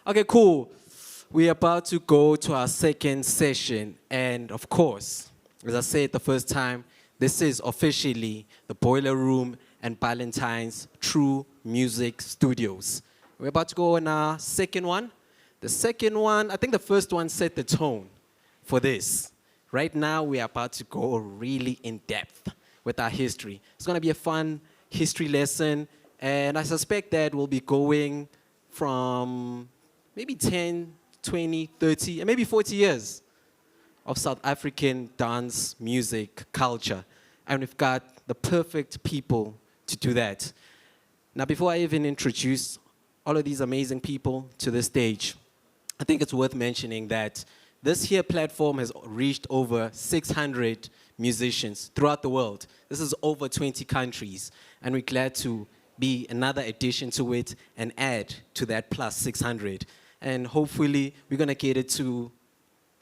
Okay, cool. We're about to go to our second session. And of course, as I said the first time, this is officially the Boiler Room and Ballantyne's True Music Studios. We're about to go on our second one. The second one, I think the first one set the tone for this. Right now, we are about to go really in depth with our history. It's going to be a fun history lesson, and I suspect that we'll be going from maybe 10, 20, 30, and maybe 40 years of South African dance, music, culture. And we've got the perfect people to do that. Now, before I even introduce all of these amazing people to the stage, I think it's worth mentioning that this here platform has reached over 600 musicians throughout the world. This is over 20 countries, and we're glad to be another addition to it and add to that plus 600. And hopefully, we're gonna get it to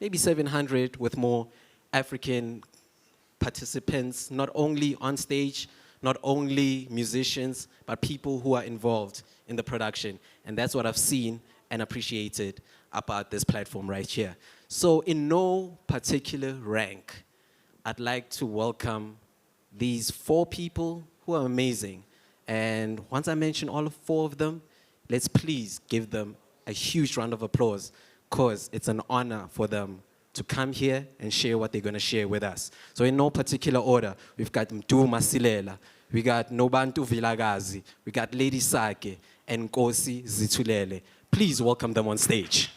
maybe 700 with more African participants, not only on stage, not only musicians, but people who are involved in the production. And that's what I've seen and appreciated about this platform right here. So in no particular rank, I'd like to welcome these four people who are amazing. And once I mention all four of them, let's please give them a huge round of applause, because it's an honor for them to come here and share what they're going to share with us. So in no particular order, we've got Mdu Masilela, we got Nobantu Vilagazi, we got Lady Sake, and Nkosi Zitulele. Please welcome them on stage.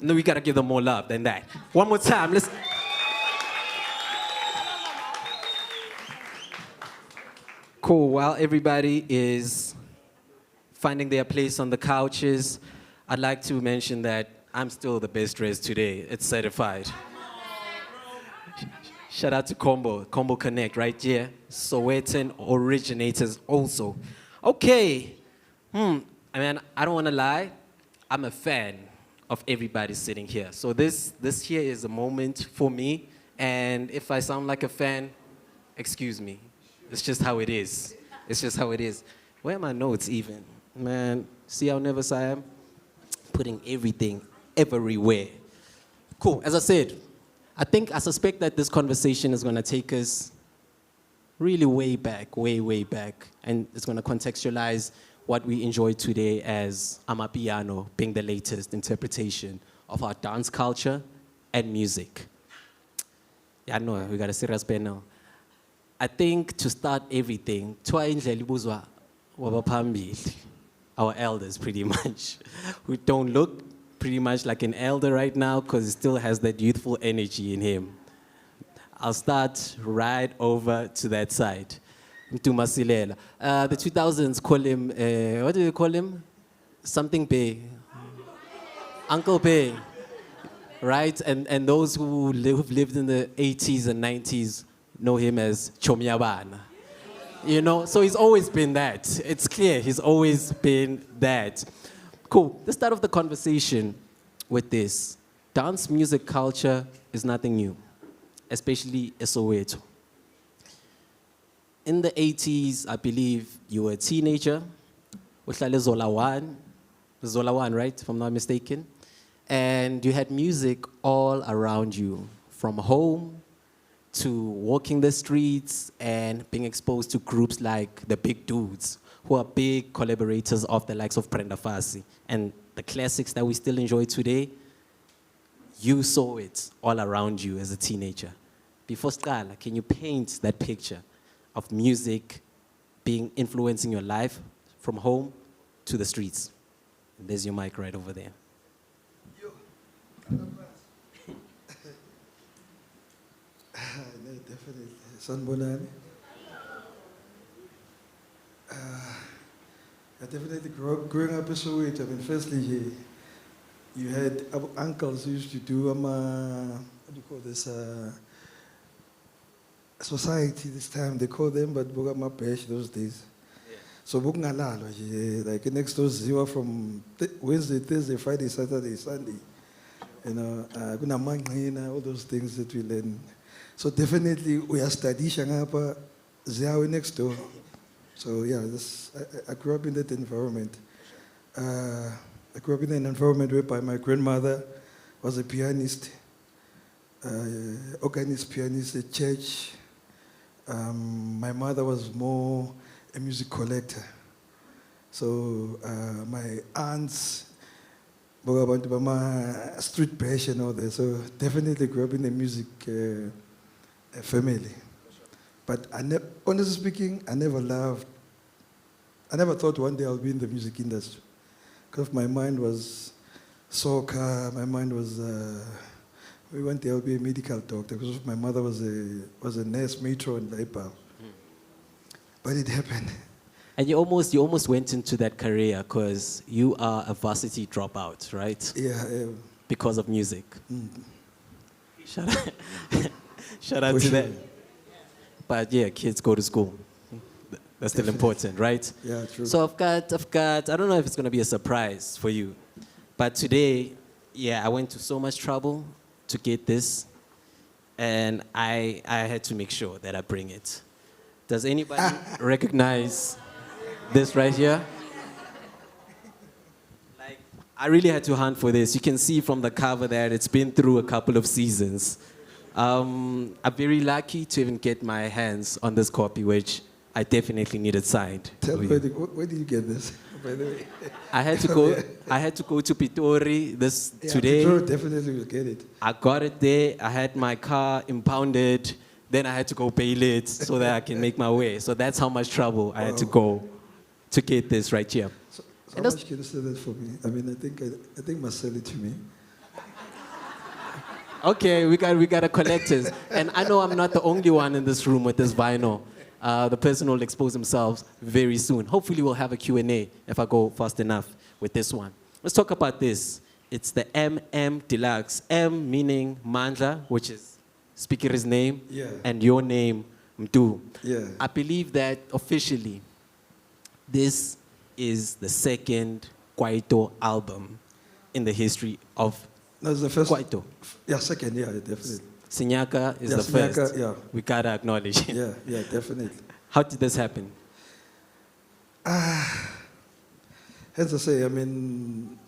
No, we gotta give them more love than that. One more time, let's. Cool, while everybody is finding their place on the couches, I'd like to mention that I'm still the best dressed today. It's certified. Shout out to Combo Connect right here. Sowetan originators also. Okay, I mean, I don't wanna lie, I'm a fan of everybody sitting here. So this here is a moment for me, and if I sound like a fan, excuse me. It's just how it is. It's just how it is. Where are my notes even? Man, see how nervous I am? Putting everything everywhere. Cool, as I said, I suspect that this conversation is gonna take us really way back, way back, and it's gonna contextualize what we enjoy today as Amapiano being the latest interpretation of our dance culture and music. Yeah, I know, we got a serious panel. I think to start everything, our elders pretty much, who don't look pretty much like an elder right now because he still has that youthful energy in him. I'll start right over to that side. Masilela. The 2000s call him, what do you call him? Something Bay. Uncle Bay, right? And those who've lived in the 80s and 90s know him as Chomyabana. You know, so he's always been that. It's clear, he's always been that. Cool, let's start off the conversation with this. Dance music culture is nothing new, especially Soweto. In the 80s, I believe you were a teenager. Zola 1, right, if I'm not mistaken. And you had music all around you, from home to walking the streets and being exposed to groups like the Big Dudes, who are big collaborators of the likes of Brenda Fassie. And the classics that we still enjoy today, you saw it all around you as a teenager. Before Scala, can you paint that picture of music being influencing your life from home to the streets? And there's your mic right over there. Definitely. Sanbonani. I definitely growing up in Soweto. I mean, firstly, you had uncles who used to do what do you call this? Society this time they call them, but Bugama Pesh those days. Yeah. So Bugnalalo, like next door zero from Wednesday, Thursday, Friday, Saturday, Sunday. You know, all those things that we learn. So definitely we are studying Shangapa Ziawe next door. So yeah, I grew up in that environment. I grew up in an environment whereby my grandmother was a pianist, organist pianist at church. My mother was more a music collector. So my aunts, about my street bash and all that. So definitely grew up in a music family. But honestly speaking, I never thought one day I'll be in the music industry. Because my mind was soccer, my mind was, one day I'll be a medical doctor, because my mother was a nurse matron in Laipal. But it happened. And you almost went into that career because you are a varsity dropout, right? Yeah. Because of music. Shout out, shout out For to sure. that. But yeah, kids go to school. That's still important, right? Yeah, true. So I've got, I don't know if it's going to be a surprise for you, but today, yeah, I went to so much trouble to get this, and I had to make sure that I bring it. Does anybody recognize this right here? Like, I really had to hunt for this. You can see from the cover that it's been through a couple of seasons. I'm very lucky to even get my hands on this copy, which I definitely needed signed. Tell me, where did you get this, by the way? I had to go to Pitori today. Pitori definitely will get it. I got it there. I had my car impounded. Then I had to go bail it so that I can make my way. So that's how much trouble I had to go to get this right here. So how much can you sell that for me? I mean, I think must sell it to me. Okay, we got a collectors. And I know I'm not the only one in this room with this vinyl. The person will expose themselves very soon. Hopefully we'll have a Q&A if I go fast enough with this one. Let's talk about this. It's the MM Deluxe. M meaning Mandla, which is Speaker's name, Yeah. and your name, Mdu. Yeah. I believe that officially, this is the second Kwaito album in the history of No, it's the first. Kwaito. Yeah, second, yeah, definitely. Sinyaka is Yeah, the Sinyaka, first. yeah. We gotta acknowledge it. Yeah, definitely. How did this happen? As I say, I mean,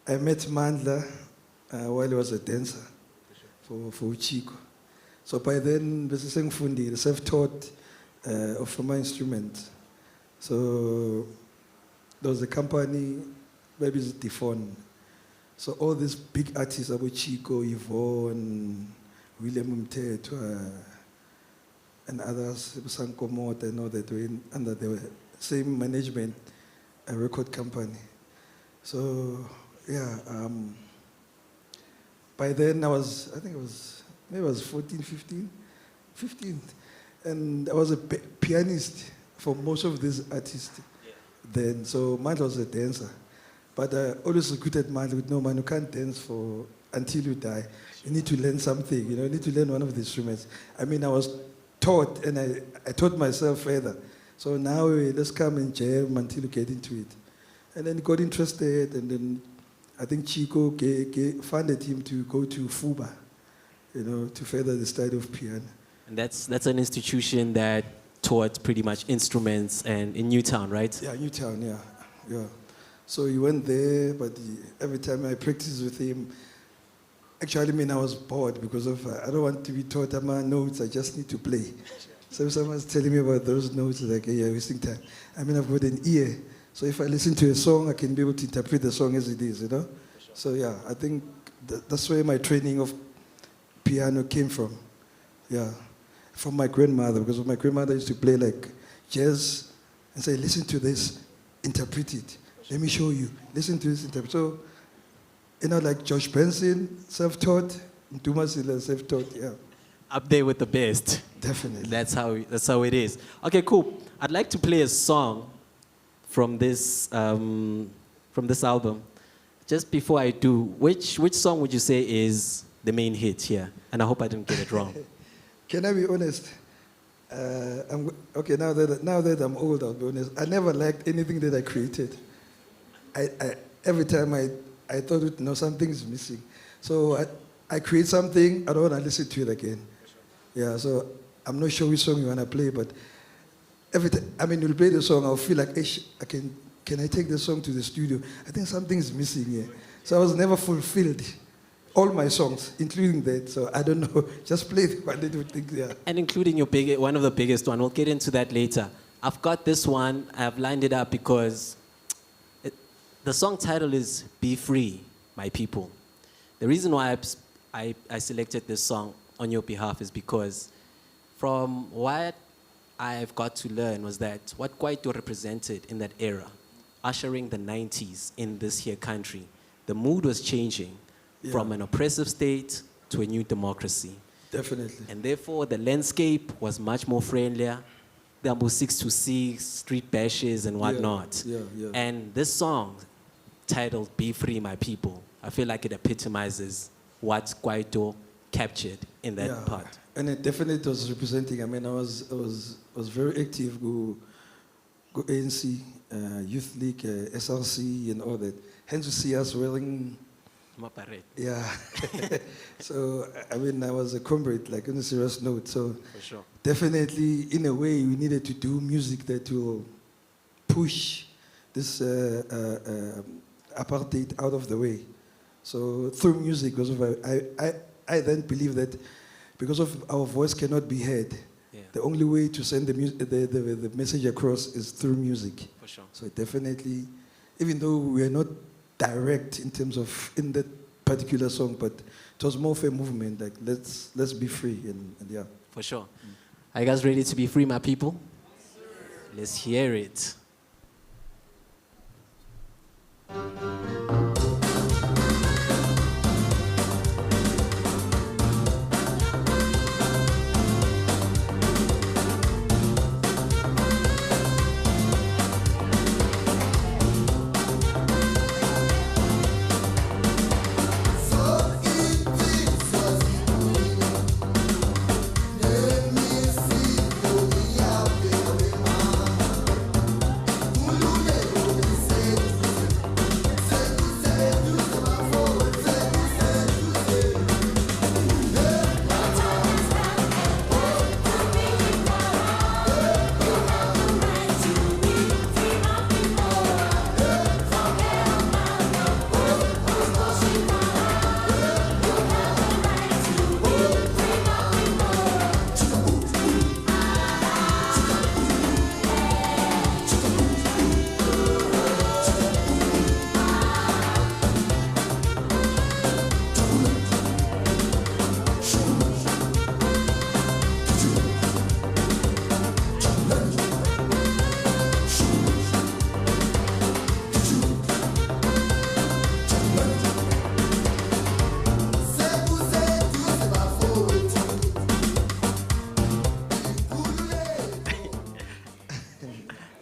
I met Mandla while he was a dancer for Uchiko. So by then, this is Fundi, self-taught of my instrument. So there was a company, maybe it's Defon. So all these big artists, Abu Chico, Yvonne, William Mtetwa, and others, Sanko Mota, and all that were under the same management record company. So yeah, by then I think maybe I was 14, 15, and I was a pianist for most of these artists then. So Mandla was a dancer. But I always recruited Mandla with, no man, you can't dance until you die. You need to learn something, you need to learn one of the instruments. I mean, I was taught, and I taught myself further. So now let's come and jam until you get into it. And then got interested, and then I think Chico funded him to go to FUBA, to further the study of piano. And that's an institution that taught pretty much instruments and in Newtown, right? Yeah, Newtown, yeah. So he went there, but every time I practiced with him, actually, I was bored because I don't want to be taught my notes, I just need to play. So if someone's telling me about those notes, like, hey, you're wasting time. I've got an ear. So if I listen to a song, I can be able to interpret the song as it is, Sure. So yeah, I think that's where my training of piano came from. Yeah, from my grandmother, because my grandmother used to play like jazz and say, listen to this, interpret it. Let me show you. Listen to this interpret. So, like George Benson, self-taught, Ntuma Sila, self-taught, yeah. Up there with the best. Definitely. That's how it is. Okay, cool. I'd like to play a song from this album. Just before I do, which song would you say is the main hit here? And I hope I didn't get it wrong. Can I be honest? Okay, now that I'm old, I'll be honest. I never liked anything that I created. Every time I thought, something's missing. So I create something, I don't want to listen to it again. Yeah, so I'm not sure which song you want to play, but every time, I mean, you'll play the song, I'll feel like, "Ish, can I take the song to the studio? I think something's missing here." So I was never fulfilled. All my songs, including that. So I don't know. Just play the one little thing, yeah. And including one of the biggest one. We'll get into that later. I've got this one. I've lined it up because the song title is "Be Free, My People." The reason why I selected this song on your behalf is because from what I've got to learn was that what Kwaito represented in that era, ushering the 90s in this here country, the mood was changing from an oppressive state to a new democracy. Definitely. And therefore, the landscape was much more friendlier. There were 626, street bashes and whatnot. Yeah. And this song, titled "Be Free, My People," I feel like it epitomizes what Kwaito captured in that part. And it definitely was representing. I mean, I was very active. Go ANC, Youth League, SRC, and all that. Hence, you see us wearing. Yeah. So, I mean, I was a comrade, like on a serious note. So, For sure. definitely, in a way, we needed to do music that will push this apartheid out of the way. So, through music, because of I then believe that because of our voice cannot be heard, the only way to send the message across is through music. For sure. So definitely, even though we are not direct in terms of in that particular song, but it was more of a movement, like let's be free and yeah. For sure. Are you guys ready to be free, my people? Let's hear it.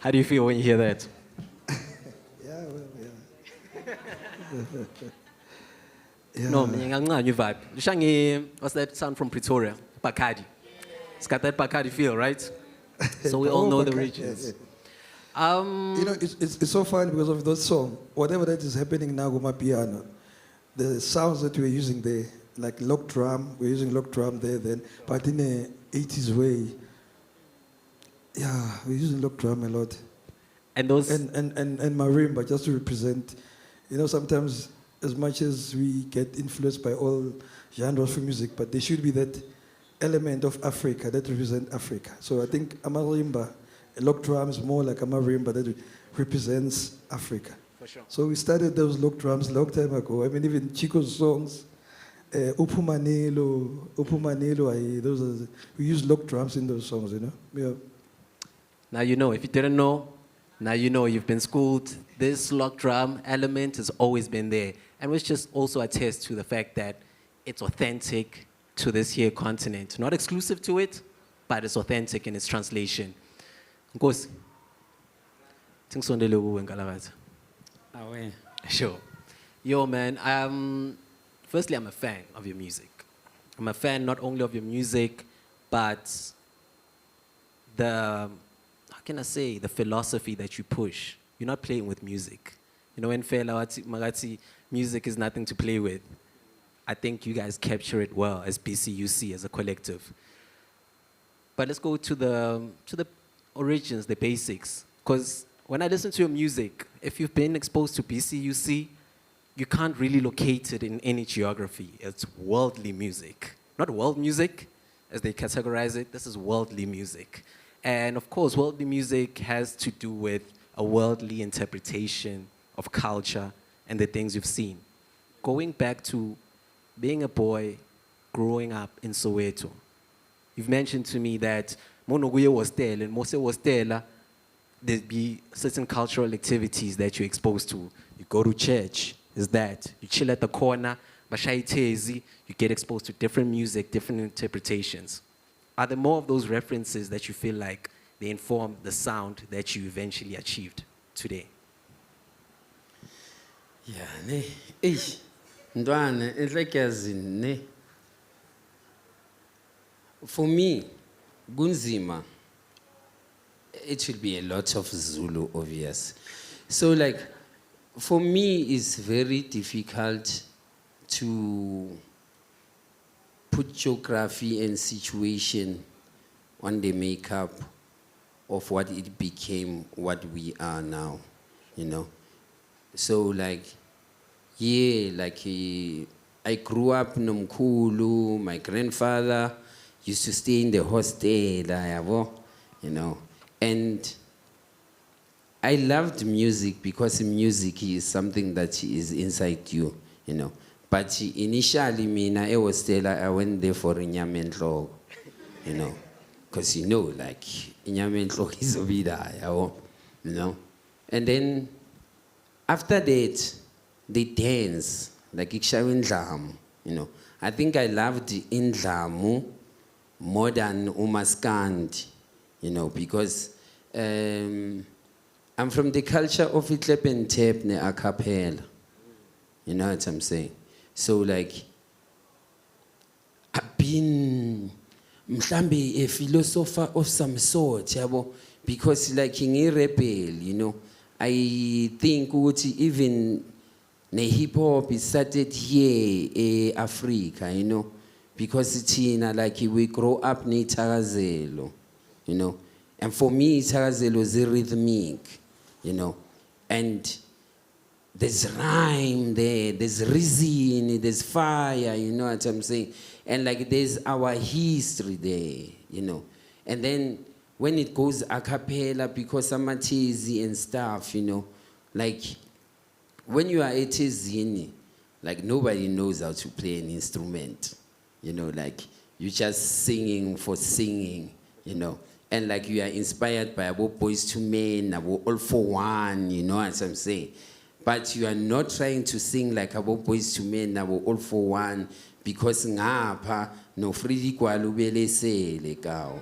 How do you feel when you hear that? Yeah, well, yeah. No, ngiyancanywa vibe. Lishangi, what's that sound from Pretoria? Bacardi. It's got that Bacardi feel, right? So we all know the regions. You know, it's so fun because of that song. Whatever that is happening now with my piano, the sounds that we're using there, like lock drum, we're using lock drum there then, but in a 80s way. Yeah, we're using lock drum a lot. And those... And marimba, just to represent, you know, sometimes as much as we get influenced by all genres of music, but there should be that element of Africa that represents Africa. So I think a marimba, a lock drum is more like a marimba that represents Africa. For sure. So we started those lock drums a long time ago. I mean, even Chico's songs, Upumanelo, we use lock drums in those songs, you know? Yeah. Now you know. If you didn't know, now you know. You've been schooled. This lock drum element has always been there. And which just also attests to the fact that it's authentic to this here continent. Not exclusive to it, but it's authentic in its translation. Nkosi. Tingisondele kuwe Nkalakazi. Awe. Sure. Yo, man, firstly, I'm a fan of your music. I'm a fan not only of your music, but how can I say, the philosophy that you push. You're not playing with music. You know, when Fela Magati, music is nothing to play with. I think you guys capture it well as BCUC, as a collective. But let's go to the origins, the basics. Because when I listen to your music, if you've been exposed to BCUC, you can't really locate it in any geography. It's worldly music. Not world music, as they categorize it. This is worldly music. And of course, worldly music has to do with a worldly interpretation of culture and the things you've seen. Going back to being a boy growing up in Soweto, you've mentioned to me that Monoguye was there and Mose was there. There'd be certain cultural activities that you're exposed to. You go to church, is that. You chill at the corner, bashaitezi, you get exposed to different music, different interpretations. Are there more of those references that you feel like they inform the sound that you eventually achieved today? Yeah, ne. Ndwana, it's like as in, ne. For me, Gunzima, it should be a lot of Zulu, obvious. So like, for me, it's very difficult to put geography and situation on the makeup of what it became, what we are now, you know. So like, yeah, like I grew up in Nomkulu, my grandfather used to stay in the hostel, you know. And I loved music because music is something that is inside you, you know. But initially, I was there, I went there for Inyamentlo, you know. Because you know, like, Inyamentlo is over there, you know. And then, after that, they dance, like Ikshaw Indlamu, you know. I think I loved Indlamu more than Umaskandi, you know, because I'm from the culture of Itlep and Tep ne a cappella. You know what I'm saying? So like, I've been mhlambe a philosopher of some sort, yabo, because like in a rebel, you know, I think even the hip hop is started here in Africa, you know, because it's like we grow up in Tagazelo, you know, and for me Tagazelo is rhythmic, you know, and there's rhyme there, there's reason, there's fire, you know what I'm saying, and like there's our history there, you know, and then when it goes a cappella because I'm a teasy and stuff, you know, like when you are a teasy, like nobody knows how to play an instrument, you know, like you're just singing for singing, you know, and like you are inspired by about Boys to Men, about All for One, you know what I'm saying, but you are not trying to sing like about Boys to Men, about All for One, because ngapha no Fridi Kwalubele sele kao.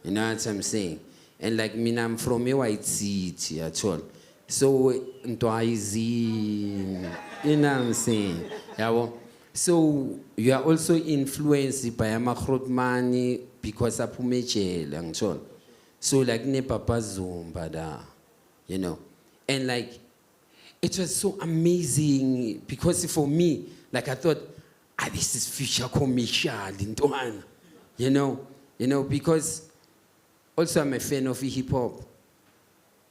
You know what I'm saying? And like me, I'm from a white city at all. So, you know what I'm saying? Yeah, so, you are also influenced by Amakrotmani because of Pumechel and all. So, like, ne Papa Zumba da, you know. And like, it was so amazing because for me, like, I thought, this is future commercial in Tuan, you know, because also, I'm a fan of hip hop.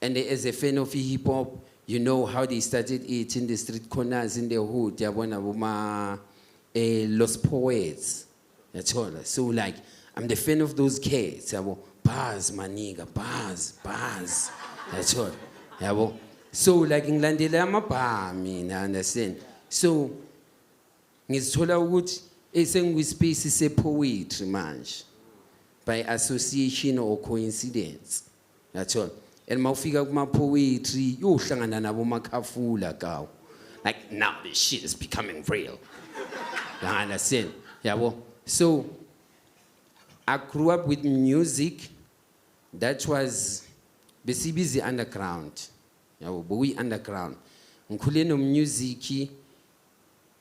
And as a fan of hip hop, you know how they started it in the street corners, in the hood. Los Poets. That's all. So, like, I'm the fan of those kids. Bars, my nigga, bars. That's all. So, like, in Landela, I'm a bar, I understand. So, it's all about a space is a poetry, man. By association or coincidence. That's all. And mawufika kuma poetry, yohlangana nabo makhafula kawo. Like now this shit is becoming real. You understand? Yeah, well, so I grew up with music that was busy underground. Yeah, well, but we underground. Ngikhule no music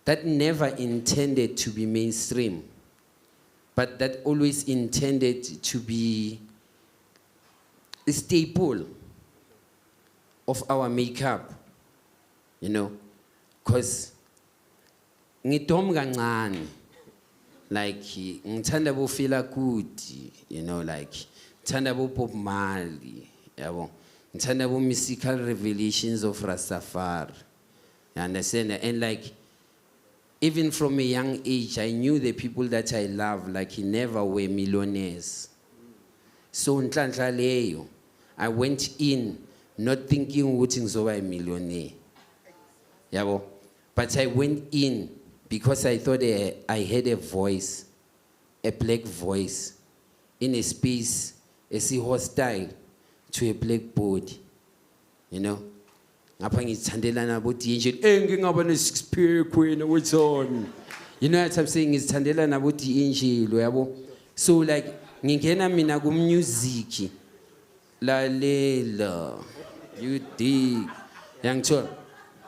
that never intended to be mainstream, but that always intended to be a staple of our makeup, you know, because ngidom kancane, like ngithanda bo feel good, you know, like ngithanda Bob Marley, yabo. Ngithanda mystical revelations of Rastafari. You understand? And like, even from a young age, I knew the people that I love, like, he never were millionaires. So nhlanhla leyo, I went in not thinking ukuthi ngizoba a millionaire. Yabo. But I went in because I thought I had a voice, a black voice, in a space, hostile to a black body. You know? Ngapha ngithandela nabo DJ ngingaba ne-6 pack wena what's on. You know what I'm saying? Ngithandela nabo DJ yabo. So like ngingena mina ku music lalela you dig yangithola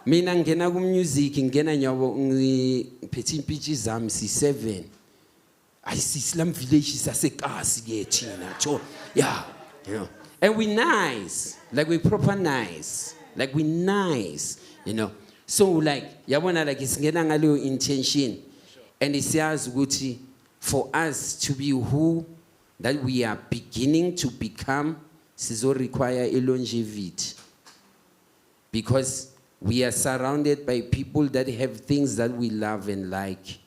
mina ngena ku music ngena nyabo ngiphethe impitshi zami si7 Islam village sasekasi ke thina tho yeah you know and we nice like we proper nice like we nice you know so like yabona like isingena ngaleyo intention and isiyazi ukuthi for us to be who that we are beginning to become sizo require a longevity because we are surrounded by people that have things that we love and like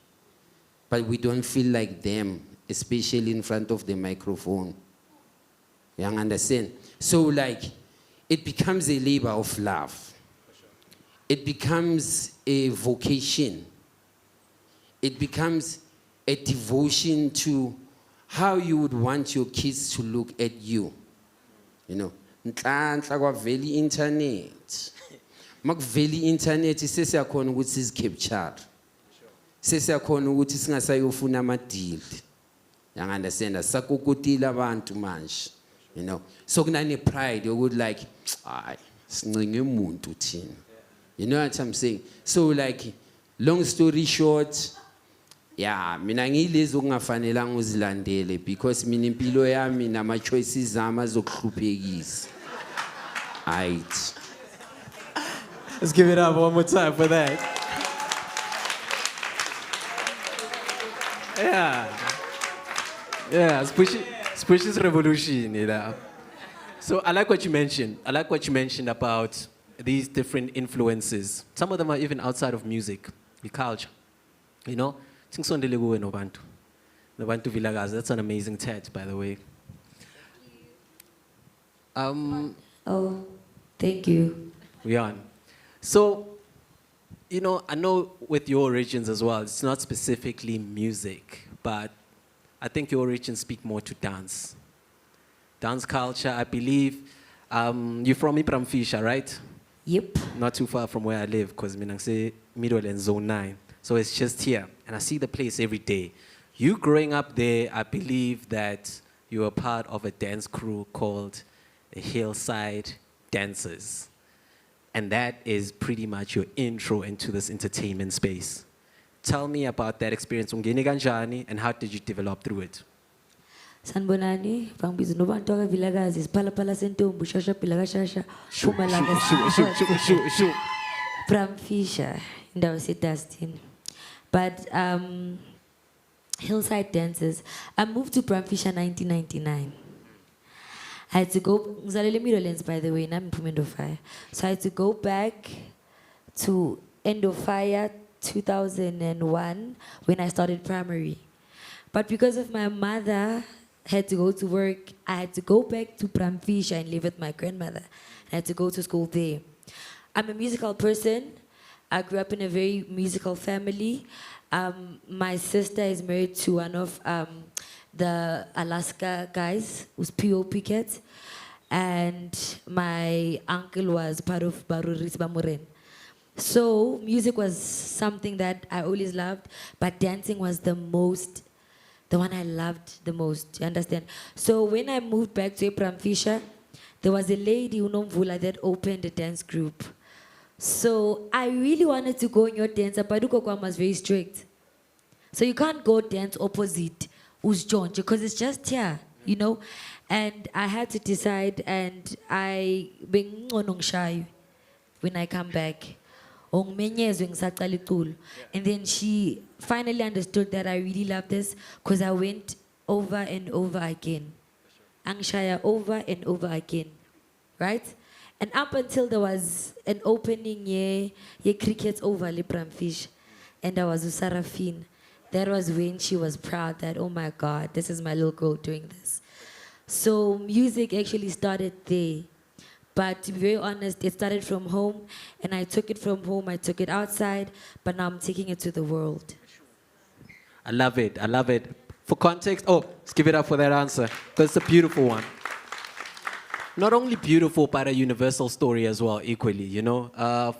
but we don't feel like them especially in front of the microphone. You understand? So like it becomes a labor of love. It becomes a vocation. It becomes a devotion to how you would want your kids to look at you. You know, nhlanhla kwaveli internet. Makuveli internet sesiyakhona ukuthi sizicapture. Sesiyakhona ukuthi singasayofuna ama-deal. You understand? Sakukutila abantu manje. You know, so kunane pride yokuthi like ay sincinge umuntu thina. You know what I'm saying? So like long story short, yeah, mina ngilezi okungafanelanga uzilandele because mina impilo yami nama choices zami azokuhluphekisa. Aight. Let's give it up one more time for that. Yeah, Squishy's revolution, you know. So I like what you mentioned. I like what you mentioned about these different influences. Some of them are even outside of music, the culture. You know, Tingsondele kuwe nobantu. Nobantu Vilakazi. That's an amazing tat, by the way. Oh, thank you. We on. So, you know, I know with your origins as well, it's not specifically music, but I think your origins speak more to dance. Dance culture, I believe. You're from Ipramfisha, right? Yep. Not too far from where I live, because Minangse Middle and Zone 9. So it's just here, and I see the place every day. You growing up there, I believe that you were part of a dance crew called the Hillside Dancers. And that is pretty much your intro into this entertainment space. Tell me about that experience, ungene kanjani, and how did you develop through it? Sanbonani, bangibiza nobantu Vilakazi, isiphalaphala sentombi, shasha phila kashasha, Mpumalanga Shoot. Pramfisha, indawo eseDustin. But Hillside Dancers, I moved to Pramfisha 1999. I had to go, ngizalelwe eMeadowlands by the way, nami ngiphuma Endofire. So I had to go back to Endofire 2001 when I started primary. But because of my mother had to go to work, I had to go back to Pramfisha and live with my grandmother. I had to go to school there. I'm a musical person. I grew up in a very musical family. My sister is married to one of the Alaska guys, who's P.O.P. Cats. And my uncle was part of Baruris Bamuren. So music was something that I always loved, but dancing was the one I loved the most, you understand? So when I moved back to Pramfisha, there was a lady, Unomvula, that opened a dance group. So I really wanted to go in your dance, but Ukokwam was very strict. So you can't go dance opposite Usjonje, because it's just here, you know? And I had to decide, and I being shy when I come back. And then she finally understood that I really love this because I went over and over again. Angshaya over and over again, right? And up until there was an opening ye cricket over Libramfish, and I was with Sarafine. That was when she was proud that, oh my God, this is my little girl doing this. So music actually started there. But to be very honest, it started from home, and I took it from home, I took it outside, but now I'm taking it to the world. I love it. I love it. For context, let's give it up for that answer, because it's a beautiful one. Not only beautiful, but a universal story as well, equally, you know.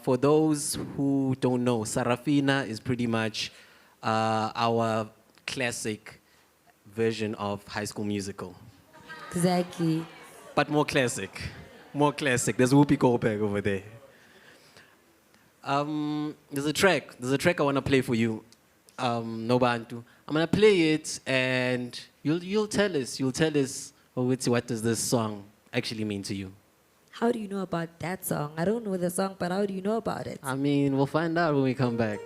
For those who don't know, Sarafina is pretty much our classic version of High School Musical. Exactly. But more classic. More classic. There's Whoopi Goldberg over there. There's a track I want to play for you. Nobantu. I'm going to play it, and you'll tell us, what does this song actually mean to you? How do you know about that song? I don't know the song, but how do you know about it? I mean, we'll find out when we come back.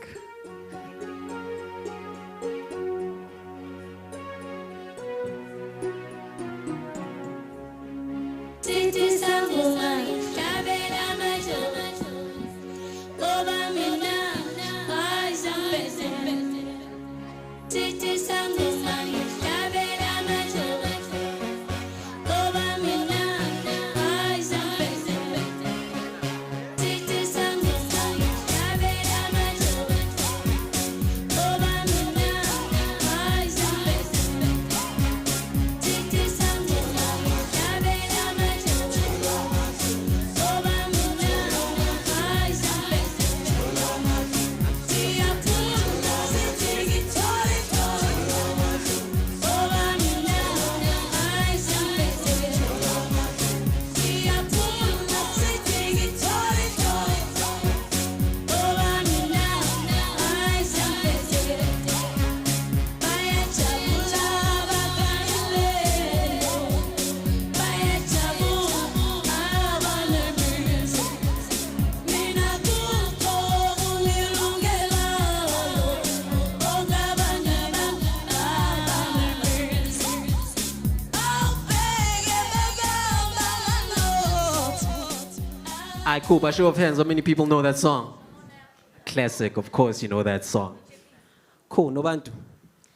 Alright, cool. By show of hands, how many people know that song? Classic, of course you know that song. Cool, Nobantu.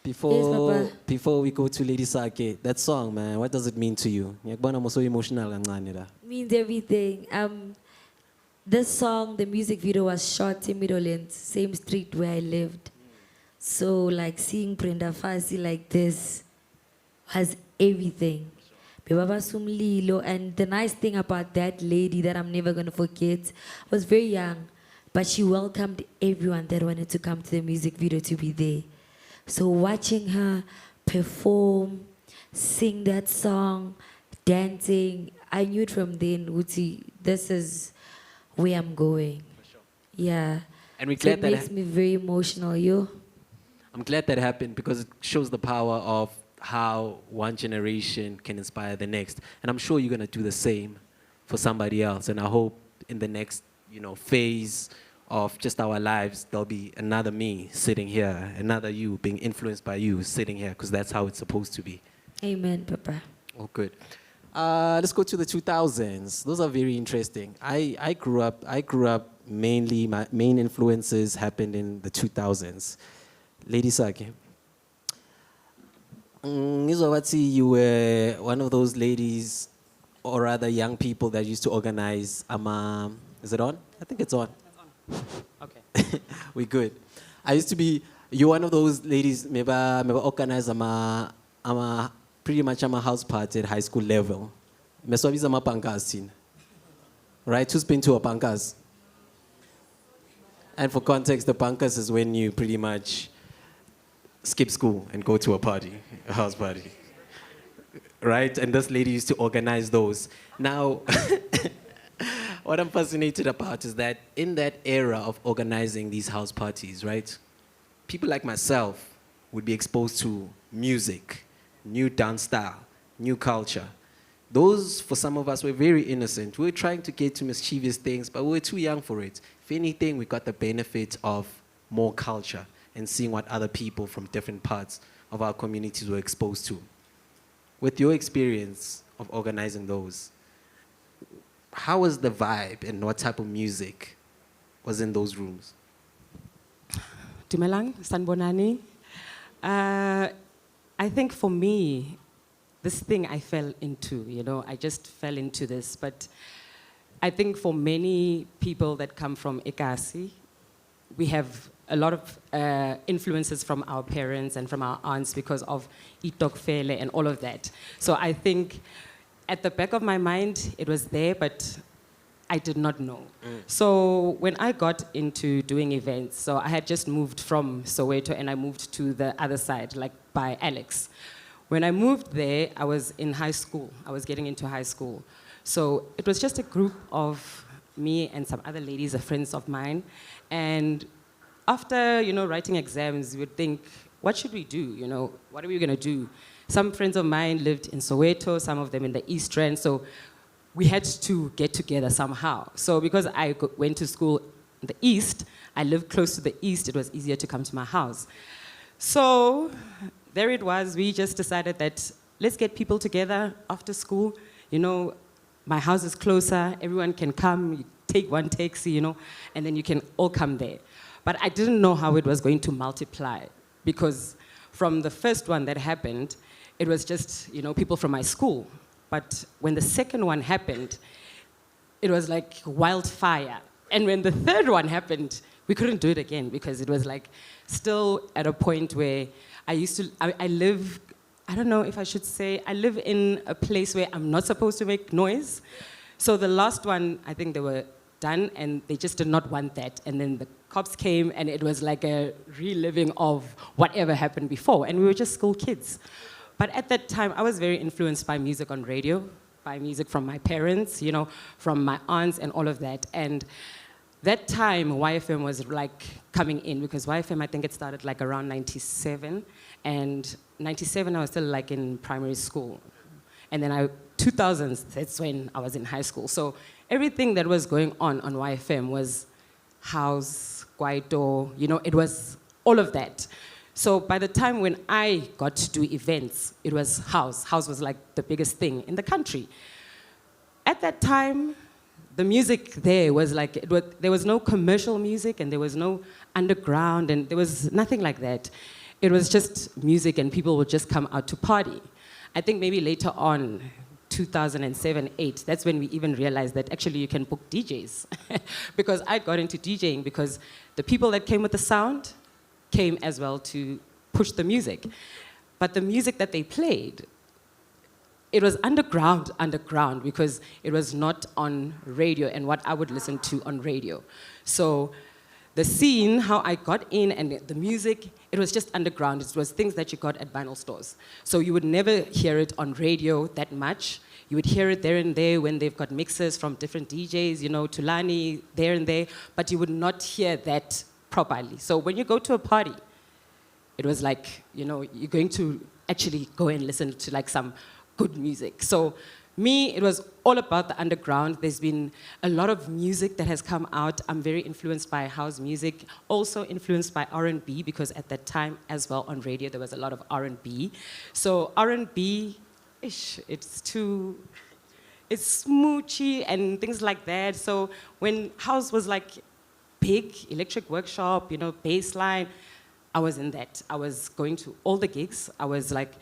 Before we go to Lady Sake, that song, man, what does it mean to you? Ngiyakubona mo so emotional kancane la. Means everything. This song, the music video was shot in Meadowlands, same street where I lived. So like seeing Brenda Fassie like this has everything. Bebaba Sumlilo, and the nice thing about that lady that I'm never gonna forget was very young, but she welcomed everyone that wanted to come to the music video to be there. So watching her perform, sing that song, dancing, I knew it from then, Uti, this is where I'm going. Yeah. And we're So glad it that makes me very emotional, yo. I'm glad that happened because it shows the power of how one generation can inspire the next. And I'm sure you're going to do the same for somebody else. And I hope in the next, phase of just our lives, there'll be another me sitting here, another you being influenced by you sitting here, because that's how it's supposed to be. Amen, Papa. Oh, good. Let's go to the 2000s. Those are very interesting. I grew up mainly, my main influences happened in the 2000s. Lady Sake. Ngizowatsi, you were one of those ladies, or rather young people that used to organize is it on? I think it's on. Okay. We good. You're one of those ladies, maybe organize pretty much a house party at high school level. Meswabiza ma pankas. Right? Who's been to a pankas? And for context, the pankas is when you pretty much skip school and go to a house party. Right? And this lady used to organize those. Now, what I'm fascinated about is that in that era of organizing these house parties, right, people like myself would be exposed to music, new dance style, new culture. Those, for some of us, were very innocent. We were trying to get to mischievous things, but we were too young for it. If anything, we got the benefit of more culture and seeing what other people from different parts of our communities were exposed to. With your experience of organizing those. How was the vibe and what type of music was in those rooms? Dumelang, Sanbonani. I think for me, this thing I fell into, I just fell into this. But I think for many people that come from Ekasi, we have a lot of influences from our parents and from our aunts because of Itokfele and all of that. So I think at the back of my mind, it was there, but I did not know. So when I got into doing events, so I had just moved from Soweto and I moved to the other side, like by Alex. When I moved there, I was in high school. I was getting into high school. So it was just a group of me and some other ladies, friends of mine. And after, writing exams, we would think, what should we do? What are we gonna do? Some friends of mine lived in Soweto, some of them in the East Rand. So we had to get together somehow. So because I went to school in the East, I lived close to the East, it was easier to come to my house. So there it was, we just decided that let's get people together after school. My house is closer, everyone can come, you take one taxi, and then you can all come there. But I didn't know how it was going to multiply because from the first one that happened, it was just, people from my school. But when the second one happened, it was like wildfire. And when the third one happened, we couldn't do it again because it was like still at a point where I live, I don't know if I should say, I live in a place where I'm not supposed to make noise. So the last one, I think they were done and they just did not want that. And then the cops came and it was like a reliving of whatever happened before. And we were just school kids. But at that time, I was very influenced by music on radio, by music from my parents, from my aunts and all of that. And that time, YFM was like coming in because YFM, I think it started like around 97. And 97, I was still like in primary school. And then 2000s, that's when I was in high school. So everything that was going on YFM was house, kwaito, it was all of that. So by the time when I got to do events, it was house. House was like the biggest thing in the country. At that time, the music there was like, there was no commercial music and there was no underground and there was nothing like that. It was just music and people would just come out to party. I think maybe later on, 2007, 8, that's when we even realized that actually you can book DJs. Because I got into DJing because the people that came with the sound came as well to push the music. But the music that they played, it was underground because it was not on radio and what I would listen to on radio. So the scene, how I got in and the music, it was just underground. It was things that you got at vinyl stores. So you would never hear it on radio that much. You would hear it there and there when they've got mixes from different DJs, Tulani, there and there, but you would not hear that properly. So when you go to a party, it was like, you're going to actually go and listen to like some good music. So me, it was all about the underground. There's been a lot of music that has come out. I'm very influenced by house music, also influenced by R&B because at that time as well on radio, there was a lot of R&B. So R&B, it's smoochy and things like that. So when house was like big, Electric Workshop, baseline, I was in that. I was going to all the gigs. I was like,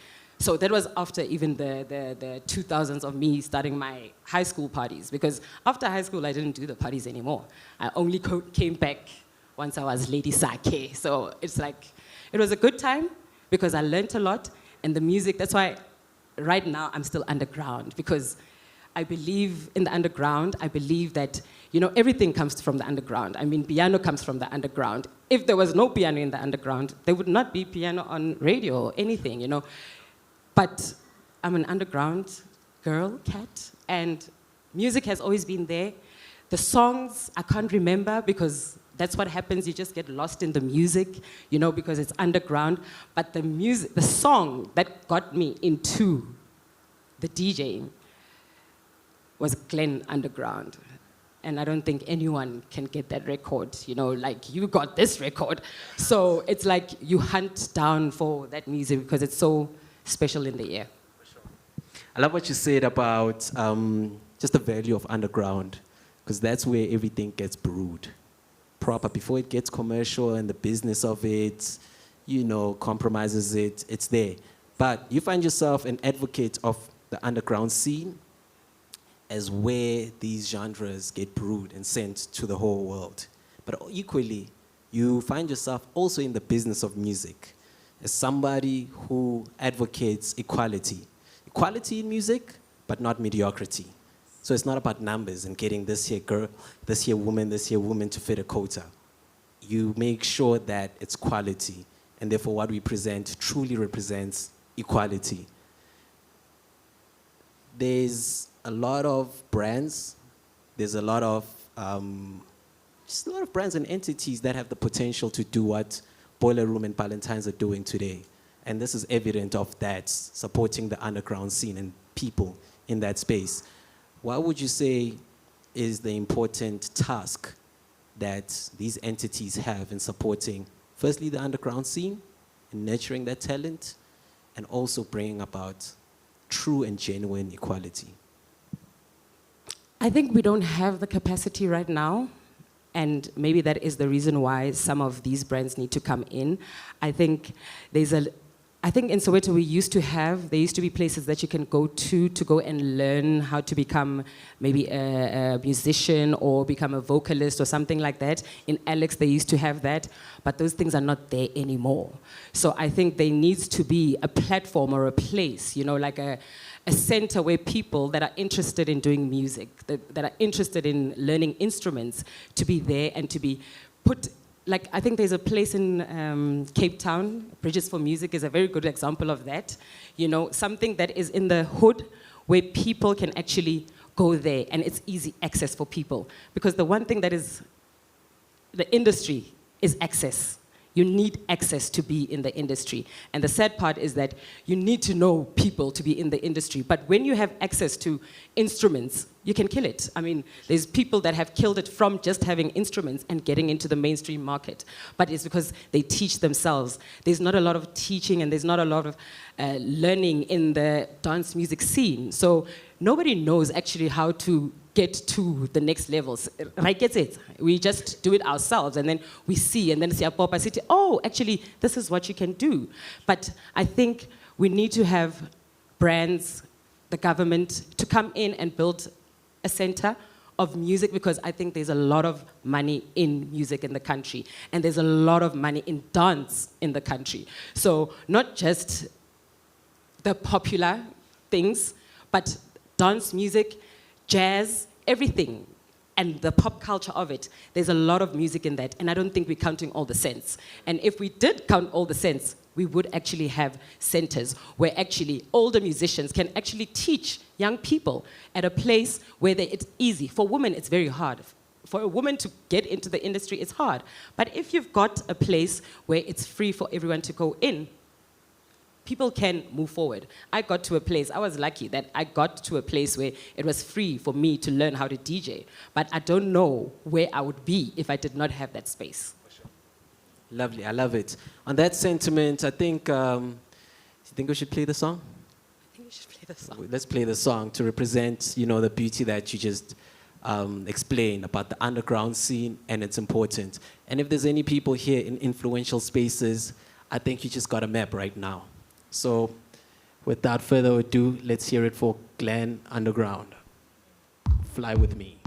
so that was after even the 2000s of me starting my high school parties. Because after high school, I didn't do the parties anymore. I only came back once I was Lady Sake. So it's like, it was a good time because I learned a lot. And the music, that's why right now I'm still underground because I believe in the underground. I believe that, everything comes from the underground. I mean, piano comes from the underground. If there was no piano in the underground, there would not be piano on radio or anything, But I'm an underground girl, cat, and music has always been there. The songs, I can't remember because that's what happens. You just get lost in the music, because it's underground. But the music, the song that got me into the DJing was Glen Underground. And I don't think anyone can get that record, like you got this record. So it's like you hunt down for that music because it's so special in the air. I love what you said about just the value of underground, because that's where everything gets brewed proper before it gets commercial and the business of it, compromises it. It's there. But you find yourself an advocate of the underground scene as where these genres get brewed and sent to the whole world. But equally, you find yourself also in the business of music as somebody who advocates equality. Equality in music, but not mediocrity. So it's not about numbers and getting this here girl, this here woman to fit a quota. You make sure that it's quality, and therefore what we present truly represents equality. There's a lot of brands, there's a lot of just a lot of brands and entities that have the potential to do what Boiler Room and Palentine's are doing today. And this is evident of that, supporting the underground scene and people in that space. What would you say is the important task that these entities have in supporting, firstly, the underground scene, and nurturing that talent, and also bringing about true and genuine equality? I think we don't have the capacity right now, and maybe that is the reason why some of these brands need to come in. I think in Soweto there used to be places that you can go to go and learn how to become maybe a musician or become a vocalist or something like that. In Alex, they used to have that, but those things are not there anymore. So I think there needs to be a platform or a place, like a center where people that are interested in doing music, that are interested in learning instruments, to be there and to be put. Like, I think there's a place in Cape Town, Bridges for Music is a very good example of that. Something that is in the hood where people can actually go there and it's easy access for people. Because the one thing that is the industry is access. You need access to be in the industry. And the sad part is that you need to know people to be in the industry. But when you have access to instruments, you can kill it. I mean, there's people that have killed it from just having instruments and getting into the mainstream market. But it's because they teach themselves. There's not a lot of teaching and there's not a lot of learning in the dance music scene. So nobody knows actually how to get to the next levels. Right, gets it. We just do it ourselves and then we see and then see a pop city, oh, actually, this is what you can do. But I think we need to have brands, the government, to come in and build a center of music, because I think there's a lot of money in music in the country and there's a lot of money in dance in the country. So not just the popular things, but dance music, jazz, everything, and the pop culture of it. There's a lot of music in that, and I don't think we're counting all the cents. And if we did count all the cents, we would actually have centers where actually older musicians can actually teach young people at a place where it's easy. For women, it's very hard. For a woman to get into the industry, it's hard. But if you've got a place where it's free for everyone to go in, people can move forward. I got to a place, I was lucky that I got to a place where it was free for me to learn how to DJ, but I don't know where I would be if I did not have that space. Lovely, I love it. On that sentiment, I think, do you think we should play the song? I think we should play the song. Let's play the song to represent, the beauty that you just explained about the underground scene, and it's important. And if there's any people here in influential spaces, I think you just got a map right now. So without further ado, let's hear it for Glenn Underground. Fly with me.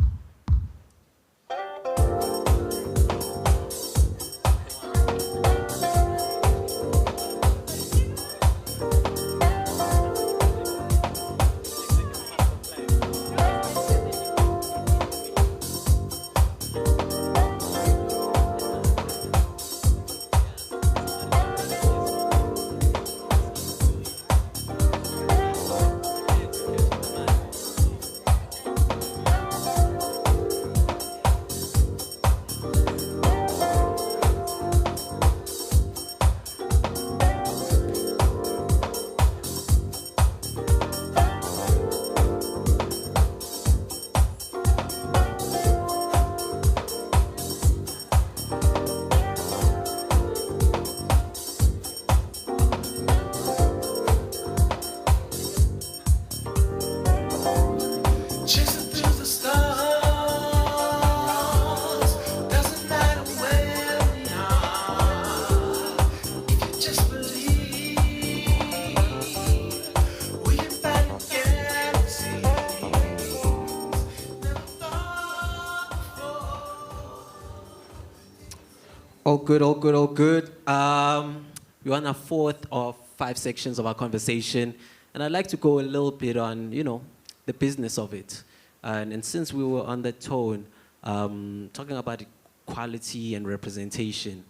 All good, all good, all good. We're on our fourth of 5 sections of our conversation, and I'd like to go a little bit on, the business of it. And since we were on that tone, talking about equality and representation,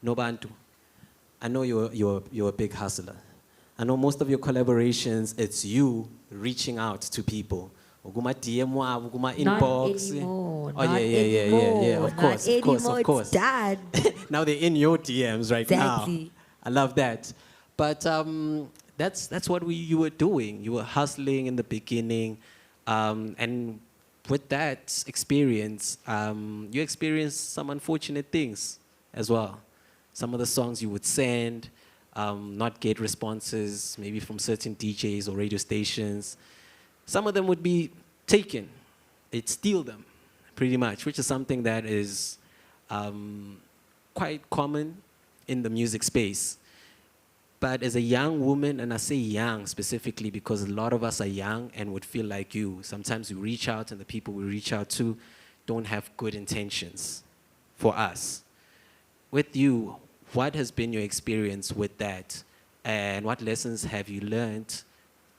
Nobantu, I know you're a big hustler. I know most of your collaborations, it's you reaching out to people. Oguma DM wa, oguma inbox. Anymore. Oh, Not yeah. anymore. Of course, Not of course, anymore. of course. It's done. Now they're in your DMs right Exactly. now. I love that. But that's what you were doing. You were hustling in the beginning. And with that experience, you experienced some unfortunate things as well. Some of the songs you would send, not get responses, maybe from certain DJs or radio stations. Some of them would be taken. They'd steal them, pretty much, which is something that is quite common in the music space. But as a young woman, and I say young specifically because a lot of us are young and would feel like you, sometimes we reach out and the people we reach out to don't have good intentions for us. With you, what has been your experience with that? And what lessons have you learned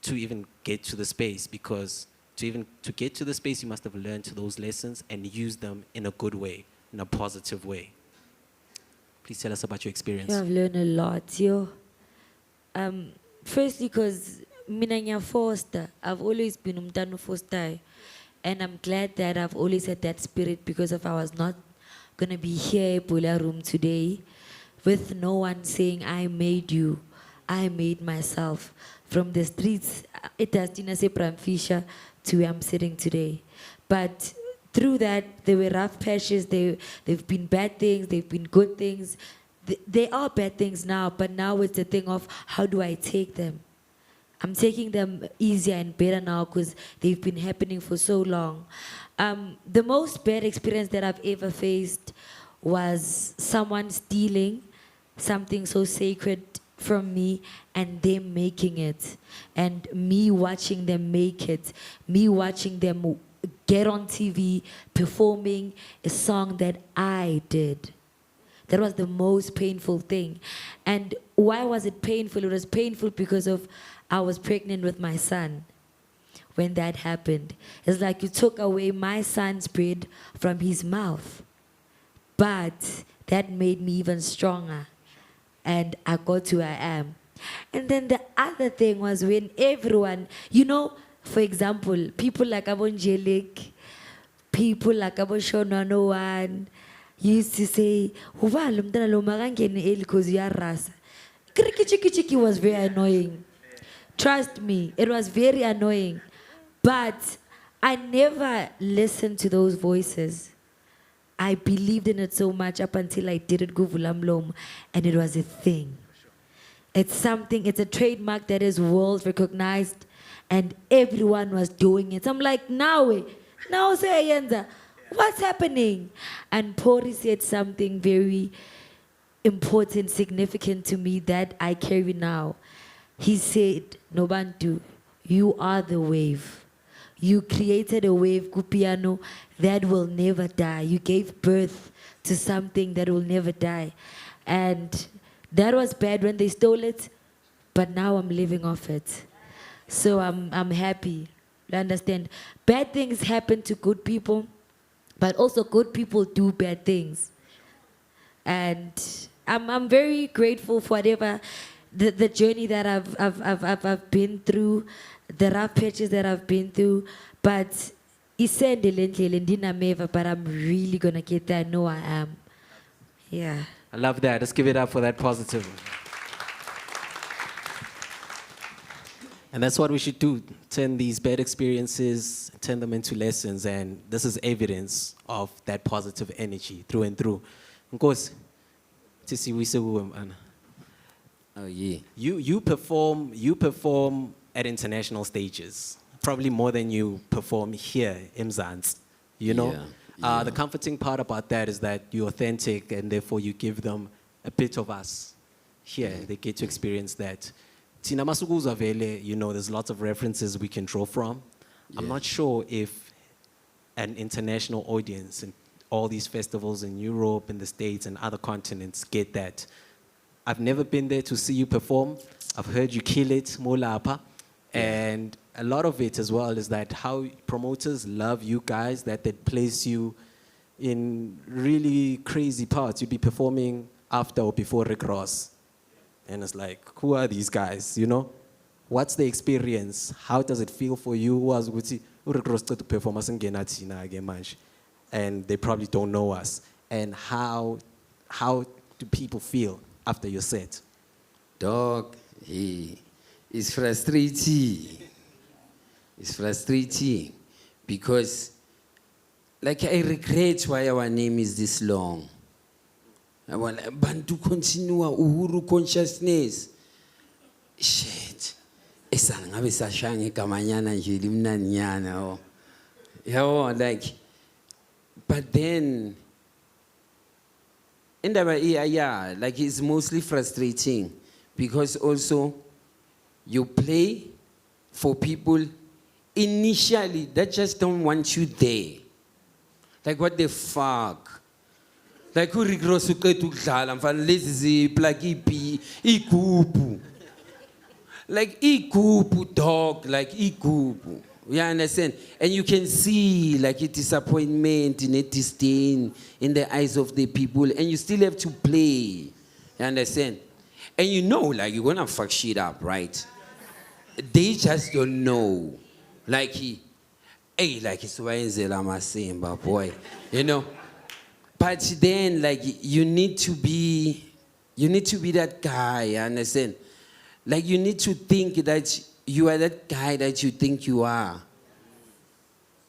to even get to the space? Because to get to the space, you must have learned those lessons and used them in a good way, in a positive way. Please tell us about your experience. Yeah, I've learned a lot, yo. Firstly, because mina foster, I've always been umtano foster, and I'm glad that I've always had that spirit, because if I was not gonna be here at Boiler Room today, with no one saying I made you, I made myself. From the streets, it has been as a Bramfisher to where I'm sitting today. But through that, there were rough patches, they've been bad things, they've been good things. They are bad things now, but now it's the thing of how do I take them? I'm taking them easier and better now because they've been happening for so long. The most bad experience that I've ever faced was someone stealing something so sacred from me and them making it, and me watching them make it, me watching them get on TV performing a song that I did. That was the most painful thing. And why was it painful? It was painful because of I was pregnant with my son when that happened. It's like you took away my son's bread from his mouth. But that made me even stronger. And I got to where I am. And then the other thing was when everyone, for example, people like Abonjelik, people like Aboshona No One, used to say, because you are rasa. Chiki was very annoying. Trust me, it was very annoying. But I never listened to those voices. I believed in it so much up until I did it Guvulamlom, and it was a thing. It's something, it's a trademark that is world recognized, and everyone was doing it. I'm like, now say Yenza, what's happening? And Pori said something very important, significant to me that I carry now. He said, Nobantu, you are the wave. You created a wave, Kupiano, that will never die. You gave birth to something that will never die. And that was bad when they stole it, but now I'm living off it. So I'm happy. You understand? Bad things happen to good people, but also good people do bad things. And I'm very grateful for whatever the journey that I've been through, the rough patches that I've been through, but but I'm really gonna get there. I know I am. Yeah. I love that. Let's give it up for that positive. And that's what we should do. Turn these bad experiences, turn them into lessons, and this is evidence of that positive energy through and through. Nkosi, Oh yeah. you perform at international stages, probably more than you perform here in Mzansi, Yeah. The comforting part about that is that you're authentic, and therefore you give them a bit of us here. They get to experience that. Tina Masukuzwa vele, there's lots of references we can draw from. I'm Yeah. not sure if an international audience all these festivals in Europe, in the States, and other continents get that. I've never been there to see you perform. I've heard you kill it, Molapa. And a lot of it as well is that how promoters love you guys, that they place you in really crazy parts. You'd be performing after or before Rick Ross. And it's like, who are these guys, you know? What's the experience? How does it feel for you? Was Rick Ross to perform us in and they probably don't know us. And how do people feel after your set? Dog, it's frustrating. It's frustrating because, like, I regret why our name is this long. I want Bantu continua Uhuru consciousness. Shit. Esa ngabe sashange kamanyana nje limnanyana oh. Yeah, like, but then yeah, like it's mostly frustrating because also you play for people initially that just don't want you there. Like, what the fuck? Like, who regrets ukudlala mfana lezi ziplug igubu. Like igubu dog, like igubu. You understand? And you can see like a disappointment and a disdain in the eyes of the people, and you still have to play. You understand? And you know, like, you're gonna fuck shit up, right? They just don't know. Like, like it's Wayenzela Masimba, boy. You know? But then, like, you need to be that guy, you understand? Like, you need to think that you are that guy that you think you are.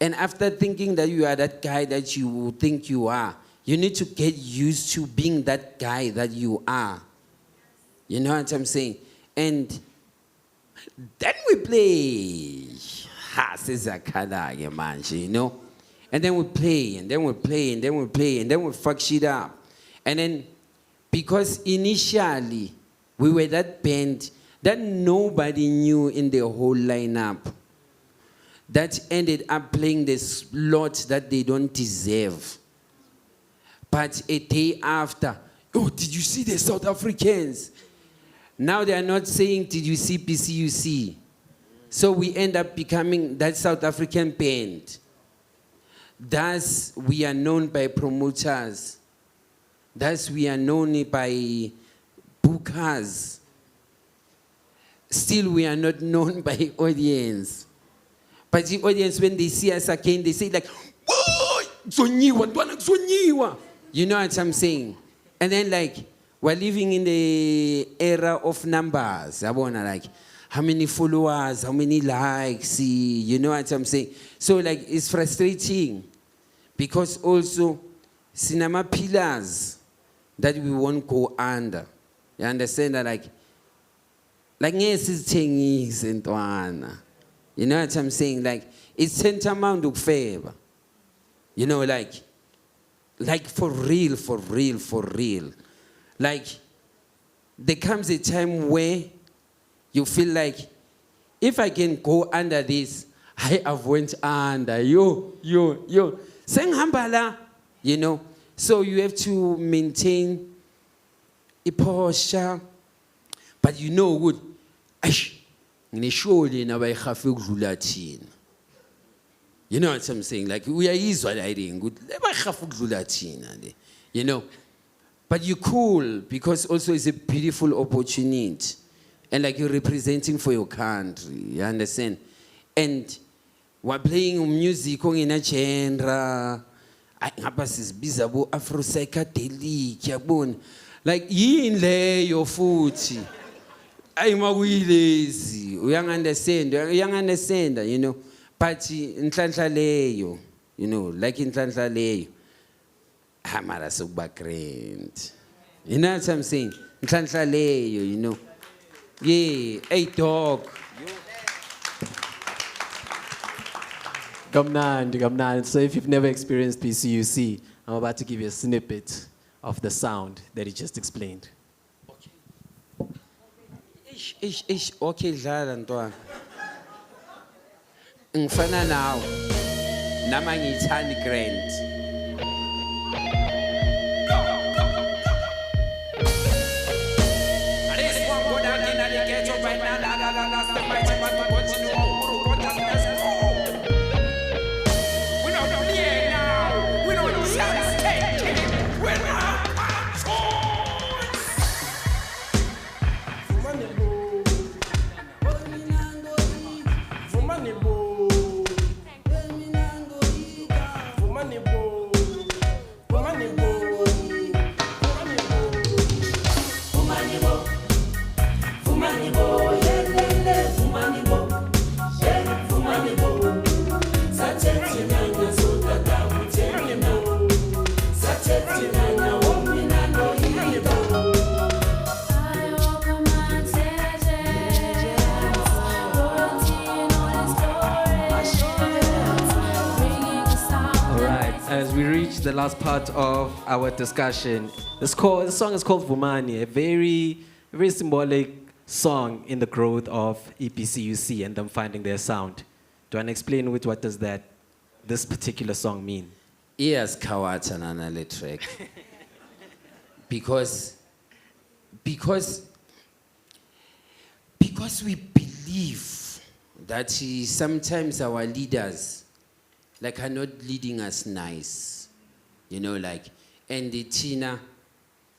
And after thinking that you are that guy that you think you are, you need to get used to being that guy that you are. You know what I'm saying? And then we play. You know? And then we play, and then we play, and then we play, and then we fuck shit up. And then, because initially, we were that band that nobody knew in the whole lineup, that ended up playing the slot that they don't deserve. But a day after, oh, did you see the South Africans? Now they are not saying, did you see PCUC? So we end up becoming that South African band. Thus, we are known by promoters. Thus, we are known by bookers. Still, we are not known by audience. But the audience, when they see us again, they say like, "Whoa, Zonyiwa." You know what I'm saying? And then, like, we're living in the era of numbers. I wanna, like, how many followers, how many likes, you know what I'm saying? So, like, it's frustrating because also cinema pillars that we won't go under. You understand that, like yes, it's things and one. You know what I'm saying? Like, it's tantamount to favor. You know, like for real. Like, there comes a time where you feel like, if I can go under this, I have went under. Yo. Senghambala. You know? So you have to maintain a posture. But you know good. You know what I'm saying? Like, we are Israeli good. You know? But you're cool because also it's a beautiful opportunity. And like, you're representing for your country. You understand? And we're playing music in a genre. Afro psychedelic. Like, in lay your foot. I'm a lazy. You understand, you know. But in Tlantlaleyo, you know, like in Tlantlaleyo, Hamara background. You know what I'm saying? In Tlantlaleyo, you know. Yeah, hey dog. Gamnan. So if you've never experienced PCUC, I'm about to give you a snippet of the sound that he just explained. Okay, dlala ntwana. Ngifana nawe. Nama ngithanda grand. All right, as we reach the last part of our discussion, the song is called Vumani, a very symbolic song in the growth of EPCUC and them finding their sound. Do you want to explain what does this particular song mean? Yes, Kawata Nanale track. because we believe that sometimes our leaders are not leading us nice, and the Tina,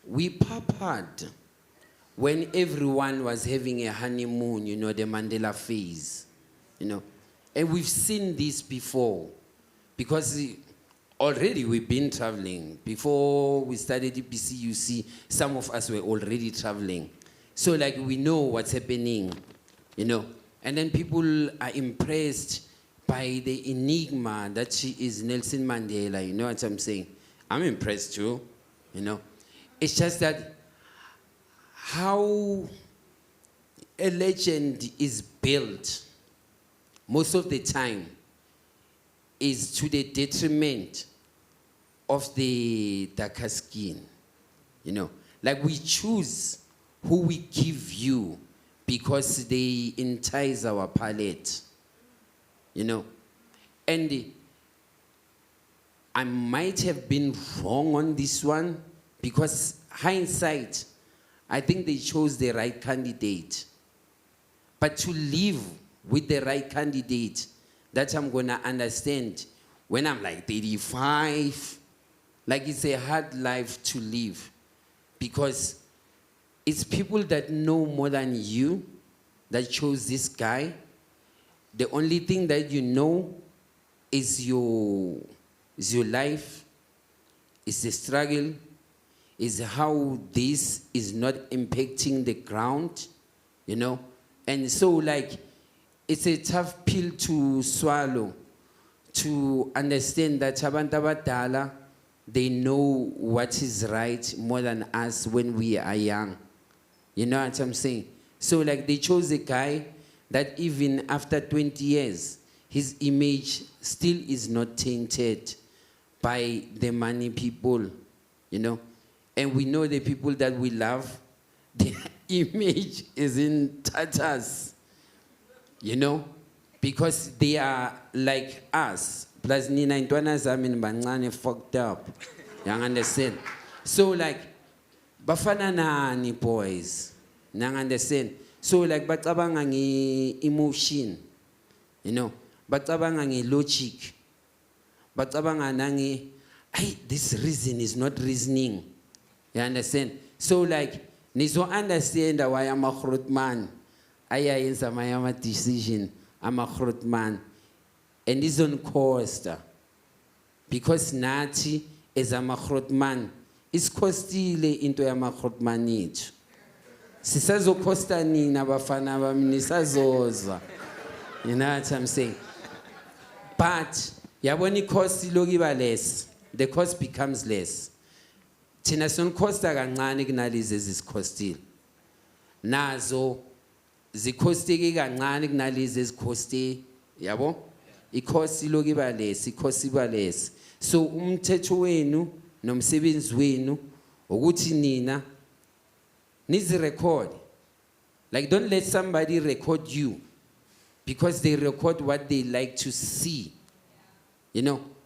we papared when everyone was having a honeymoon, the Mandela phase, and we've seen this before, because already we've been traveling. Before we started the PCUC, some of us were already traveling. So we know what's happening, And then people are impressed by the enigma that she is Nelson Mandela, you know what I'm saying? I'm impressed too, It's just that how a legend is built most of the time is to the detriment of the darker skin, we choose who we give you because they entice our palate, And I might have been wrong on this one because hindsight, I think they chose the right candidate. But to live with the right candidate, that I'm gonna understand when I'm 35, it's a hard life to live because it's people that know more than you that chose this guy. The only thing that you know is your life, is the struggle, is how this is not impacting the ground, And so it's a tough pill to swallow, to understand that abantu abadala, they know what is right more than us when we are young. You know what I'm saying? So they chose a guy that even after 20 years, his image still is not tainted by the money people, And we know the people that we love, their image is in tatters, Because they are like us. Plus, Nina Intwana Zamin Banane fucked up. You understand? So, Bafana nani boys. You understand? So, batabanga ngi emotion. Batabanga ngi logic. Batabanga nangi, this reason is not reasoning. You understand? So, nizo understand why I'm a growth man. Aya yenza my decision. I'm a growth man. And it's on cost. Because Nati is a growth man. It's costly into a growth man need. Sisazo costa nina bafana bamnisazoza. You know what I'm saying? But yaboni cost logiba less. The cost becomes less. Tina son costa kancane kunalezi ezikostile. Nazo zikostike kancane kunalezi ezikoste, yabo? Ikosi logiba less, ikosi ba less. So umthetho wenu nomsebenzi wenu ukuthi nina nizi record. Don't let somebody record you because they record what they like to see.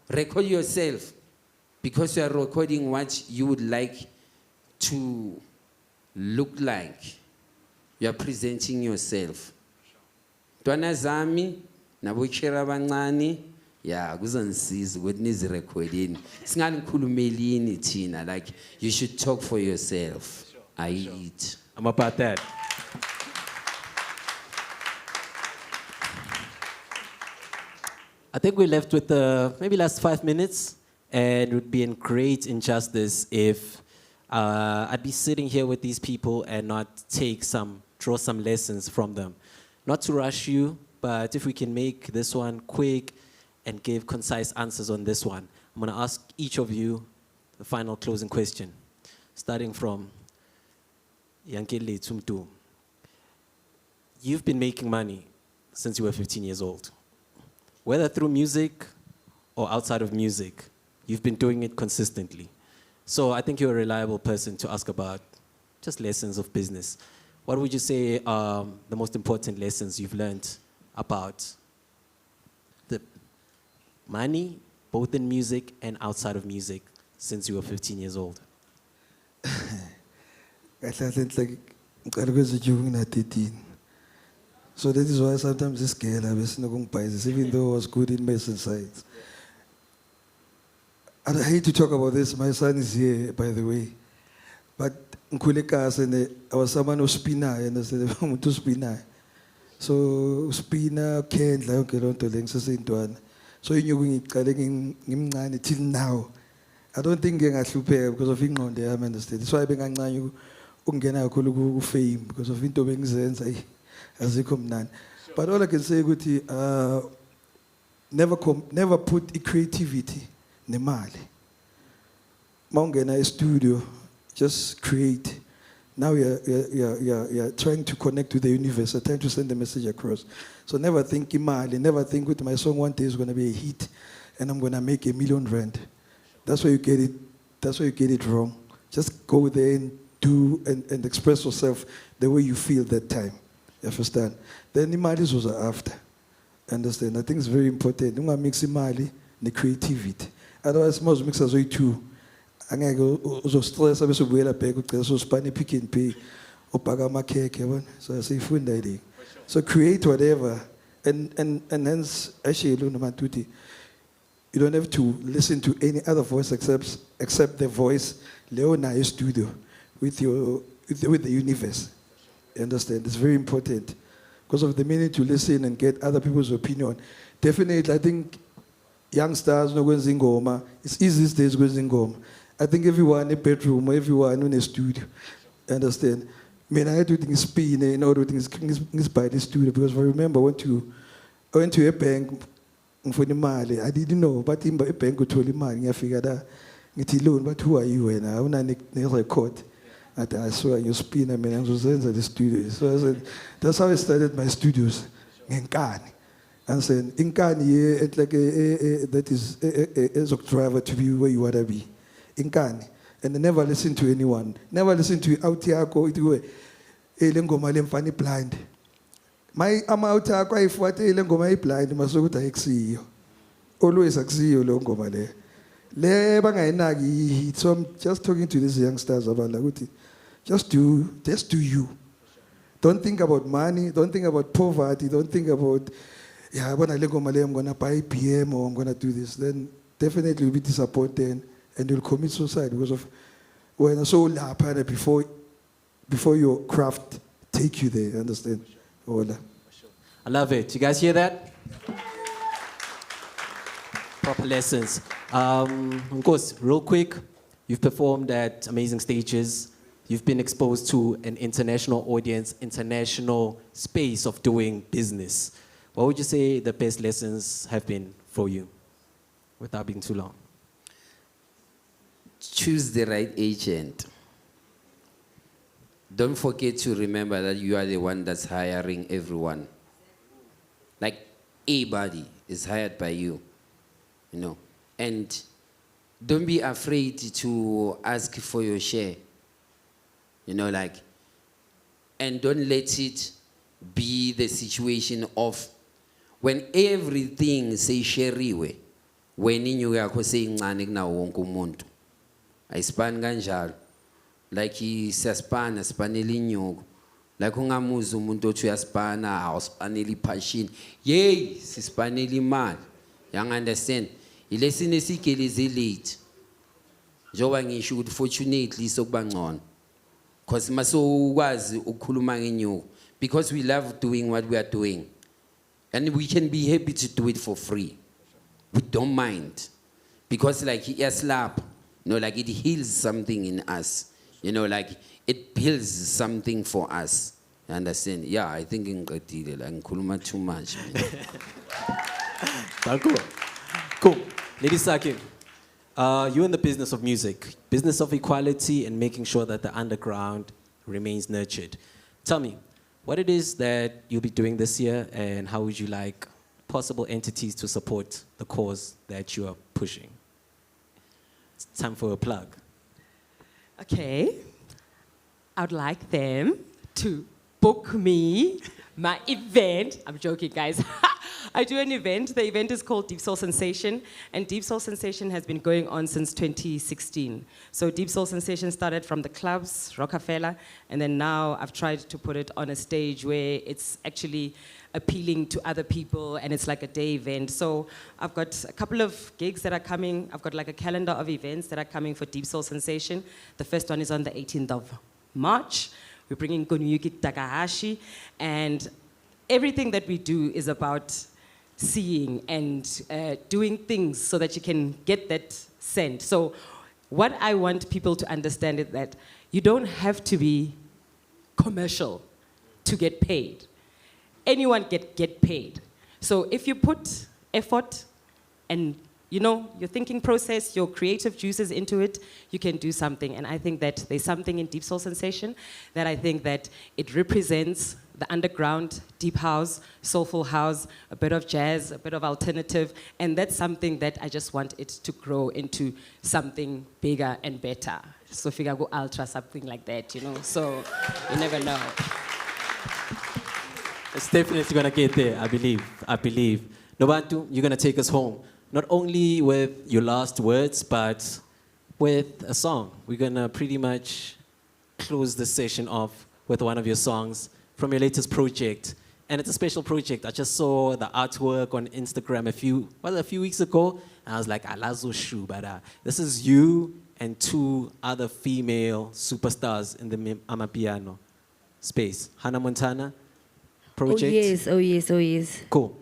Record yourself because you are recording what you would like to look like. You are presenting yourself. Twana zami nabochera abancane ya kuzonisiza ukuthi nizi recordini. Singanikhulumelini thina you should talk for yourself. I eat. I'm about that. I think we're left with maybe last 5 minutes, and it would be in great injustice if I'd be sitting here with these people and not draw some lessons from them. Not to rush you, but if we can make this one quick and give concise answers on this one. I'm going to ask each of you the final closing question, starting from Yankele Tumtu. You've been making money since you were 15 years old, whether through music or outside of music, you've been doing it consistently. So I think you're a reliable person to ask about just lessons of business. What would you say are the most important lessons you've learned about the money, both in music and outside of music, since you were 15 years old? Kahle kahle nhle ngiqala kwezijuku ngina 13. So that is why sometimes this girl abesinokungibhayizisa, even though I was good in medicine science. And I hate to talk about this. My son is here, by the way. But ngikhule eKasi and I was someone who spinayo, and I said, umuntu spinayo. So spina, kendla yonke lonto le ngisaseyintwana. So inyuku ngiqale ngimncane till now. I don't think ngiyangahlupheka because of ingqondo yami, understand. That's why bengancane ukungena kakhulu ku fame because of into bengizenza azikho mnandi. But all I can say ukuthi never put creativity nemali. Mawungena studio, just create. Now you're trying to connect with the universe, you're trying to send the message across. So never think imali, never think with my song one day is going to be a hit and I'm going to make R1 million. That's where you get it. That's where you get it wrong. Just go there and do and express yourself the way you feel that time. You understand? Then imali was after. Understand? I think it's very important. You mix imali and creativity. Otherwise, most mixers are two. Angeke uzostress bese ubuyela back ucela uspane Pick n Pay ubhaka amakhekhe yabona. So siyifunda ile. So create whatever and hence actually uNoMatuti, you don't have to listen to any other voice except the voice Leona studio with the universe. You understand? It's very important because of the minute to listen and get other people's opinion. Definitely, I think youngsters no kwenza ingoma. It's easy these days kwenza ingoma. I think everyone in a bedroom, everyone in a studio. You understand? I mean, I had to think spin in order to buy the studio because I remember I went to a bank. I didn't know, but in a bank I told him, I figured out, loan, but who are you? And I want to record. I saw you spin, I mean, I was in the studio. So I said, that's how I started my studios in Nkani. And said, in Nkani, it's like that is a driver to be where you want to be. In Nkani. And I never listen to anyone. Never listen to Autiako, Elengoma blind. My amount if what Elengoma blind, Masuta Exio. Always Axio Longoma there. So I'm just talking to these youngsters about Laguti. Just do you. Don't think about money, don't think about poverty, don't think about I'm gonna buy PM or I'm gonna do this. Then definitely you'll be disappointed and you'll commit suicide because of when so before your craft take you there, understand? Hola. I love it. You guys hear that? Proper lessons. Of course, real quick, you've performed at amazing stages. You've been exposed to an international audience, international space of doing business. What would you say the best lessons have been for you, without being too long? Choose the right agent. Don't forget to remember that you are the one that's hiring everyone. Like, everybody is hired by you, you know. And don't be afraid to ask for your share. You know, like, and don't let it be the situation of when everything say sheriwe, when inyuku yakho seyincane kunawo wonke umuntu. Ayisipani kanjalo. Like siyasipana sipanela inyuku. Like ungamuzi umuntu othi uyasipana awusipanela iphashini. Yey, sisipanela imali. You understand? Ilesine sigeleze late. Njoba ngisho ukuthi fortunately sokuba ngcono. Because masokwazi ukukhuluma ngenyuku because we love doing what we are doing. And we can be happy to do it for free. We don't mind. Because like slap, you know, like it heals something in us. You know, like it builds something for us. You understand? Yeah, I think in Qatile, like ngikhuluma too much. Cool. Lady Sakim, you're in the business of music, business of equality and making sure that the underground remains nurtured. Tell me, what it is that you'll be doing this year and how would you like possible entities to support the cause that you are pushing. It's time for a plug. Okay. I would like them to book me my event. I'm joking, guys. I do an event. The event is called Deep Soul Sensation, and Deep Soul Sensation has been going on since 2016. So Deep Soul Sensation started from the clubs, Rockefeller, and then now I've tried to put it on a stage where it's actually appealing to other people, and it's like a day event. So I've got a couple of gigs that are coming. I've got like a calendar of events that are coming for Deep Soul Sensation. The first one is on the 18th of March. We're bringing Konyuki Takahashi, and everything that we do is about seeing and doing things so that you can get that scent. So what I want people to understand is that you don't have to be commercial to get paid. Anyone get paid. So if you put effort and your thinking process, your creative juices into it, you can do something. And I think that there's something in Deep Soul Sensation that I think that it represents the underground, deep house, soulful house, a bit of jazz, a bit of alternative, and that's something that I just want it to grow into something bigger and better. So figure go ultra, something like that, so you never know. It's definitely gonna get there, I believe. Nobantu, you're gonna take us home, not only with your last words, but with a song. We're gonna pretty much close the session off with one of your songs from your latest project. And it's a special project. I just saw the artwork on Instagram a few weeks ago, and I was like, Alazo Shu, but this is you and two other female superstars in the Amapiano space. Hannah Montana project. Oh yes. Cool.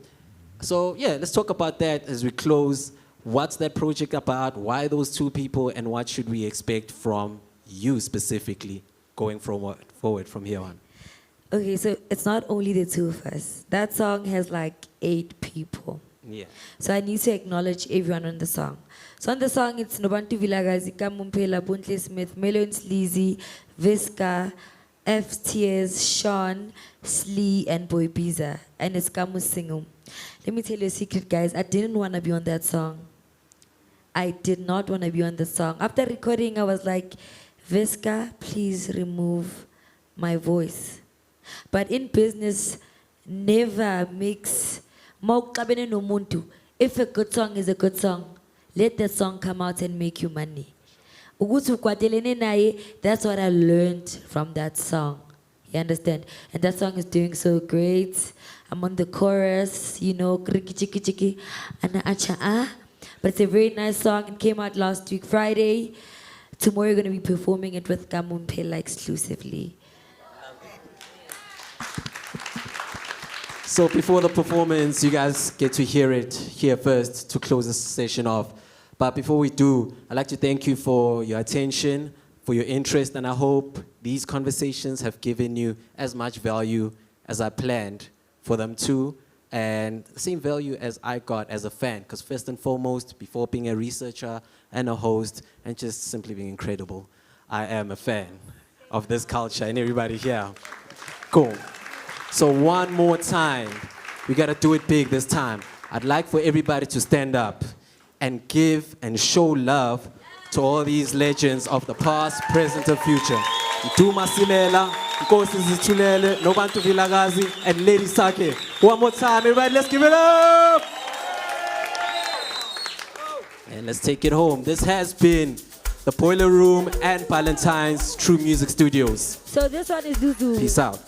So yeah, let's talk about that as we close. What's that project about? Why those two people? And what should we expect from you specifically going forward from here on? Okay, so it's not only the two of us. That song has like 8 people. Yeah. So I need to acknowledge everyone on the song. So on the song, it's Nobantu Vilagazi, Kamumpela, Buntle Smith, Melon Sleazy, Visca, FTS, Sean, Slee, and Boy Biza. And it's Kamu Singum. Let me tell you a secret, guys. I didn't want to be on that song. I did not want to be on the song. After recording, I was like, Visca, please remove my voice. But in business, never mix. If a good song is a good song, let that song come out and make you money. That's what I learned from that song. You understand? And that song is doing so great. I'm on the chorus, kriki. But it's a very nice song. It came out last week, Friday. Tomorrow you're going to be performing it with Kamumpela exclusively. So before the performance, you guys get to hear it here first to close this session off. But before we do, I'd like to thank you for your attention, for your interest, and I hope these conversations have given you as much value as I planned for them to, and the same value as I got as a fan, because first and foremost, before being a researcher and a host, and just simply being incredible, I am a fan of this culture and everybody here. Cool. So one more time, we gotta do it big this time. I'd like for everybody to stand up and give and show love to all these legends of the past, present, and future. Duma Silela, Nkosi Zithulele, Nobantu Vilagazi, and Lady Sake. One more time, everybody, let's give it up! And let's take it home. This has been the Boiler Room and Valentine's True Music Studios. So this one is Zuzu. Peace out.